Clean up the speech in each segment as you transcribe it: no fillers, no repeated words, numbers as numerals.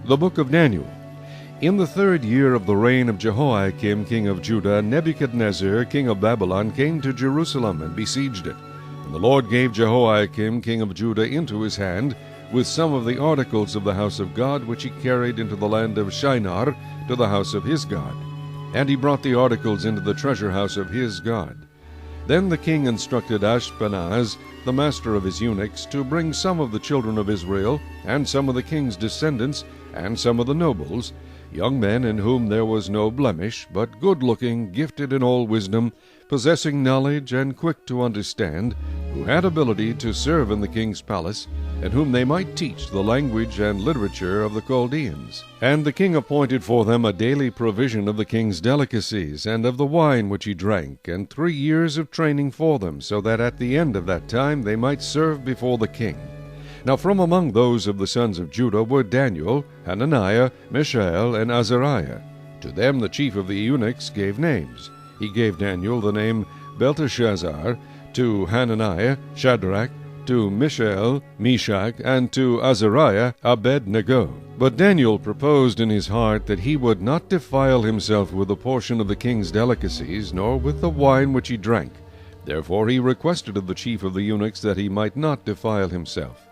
The Book of Daniel. In the 3rd year of the reign of Jehoiakim king of Judah, Nebuchadnezzar king of Babylon came to Jerusalem and besieged it. And the Lord gave Jehoiakim king of Judah into his hand, with some of the articles of the house of God, which he carried into the land of Shinar to the house of his God. And he brought the articles into the treasure house of his God. Then the king instructed Ashpenaz, the master of his eunuchs, to bring some of the children of Israel, and some of the king's descendants, and some of the nobles, young men in whom there was no blemish, but good-looking, gifted in all wisdom, possessing knowledge, and quick to understand, who had ability to serve in the king's palace, and whom they might teach the language and literature of the Chaldeans. And the king appointed for them a daily provision of the king's delicacies, and of the wine which he drank, and 3 years of training for them, so that at the end of that time they might serve before the king. Now from among those of the sons of Judah were Daniel, Hananiah, Mishael, and Azariah. To them the chief of the eunuchs gave names. He gave Daniel the name Belteshazzar, to Hananiah, Shadrach, to Mishael, Meshach, and to Azariah, Abednego. But Daniel proposed in his heart that he would not defile himself with a portion of the king's delicacies, nor with the wine which he drank. Therefore he requested of the chief of the eunuchs that he might not defile himself.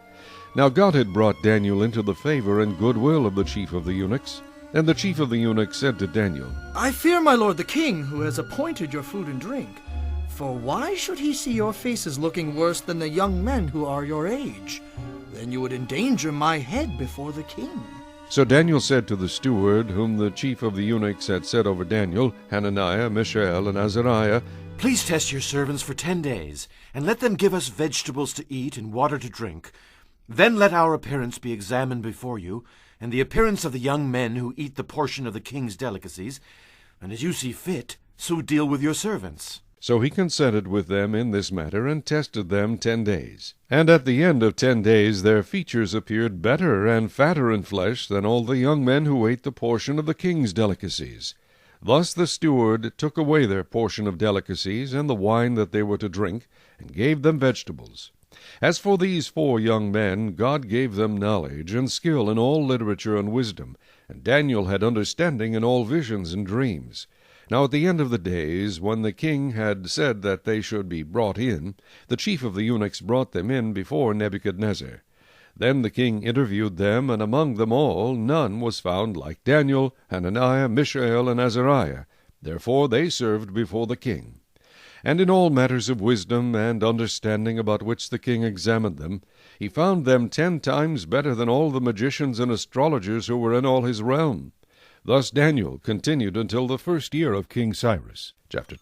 Now God had brought Daniel into the favor and goodwill of the chief of the eunuchs. And the chief of the eunuchs said to Daniel, I fear my lord the king, who has appointed your food and drink. For why should he see your faces looking worse than the young men who are your age? Then you would endanger my head before the king. So Daniel said to the steward, whom the chief of the eunuchs had set over Daniel, Hananiah, Mishael, and Azariah, Please test your servants for 10 days, and let them give us vegetables to eat and water to drink. Then let our appearance be examined before you, and the appearance of the young men who eat the portion of the king's delicacies, and as you see fit, so deal with your servants. So he consented with them in this matter, and tested them 10 days. And at the end of 10 days their features appeared better and fatter in flesh than all the young men who ate the portion of the king's delicacies. Thus the steward took away their portion of delicacies, and the wine that they were to drink, and gave them vegetables. As for these 4 young men, God gave them knowledge and skill in all literature and wisdom, and Daniel had understanding in all visions and dreams. Now at the end of the days, when the king had said that they should be brought in, the chief of the eunuchs brought them in before Nebuchadnezzar. Then the king interviewed them, and among them all none was found like Daniel, Hananiah, Mishael, and Azariah. Therefore they served before the king. And in all matters of wisdom and understanding about which the king examined them, he found them 10 times better than all the magicians and astrologers who were in all his realm. Thus Daniel continued until the 1st year of King Cyrus. Chapter 2.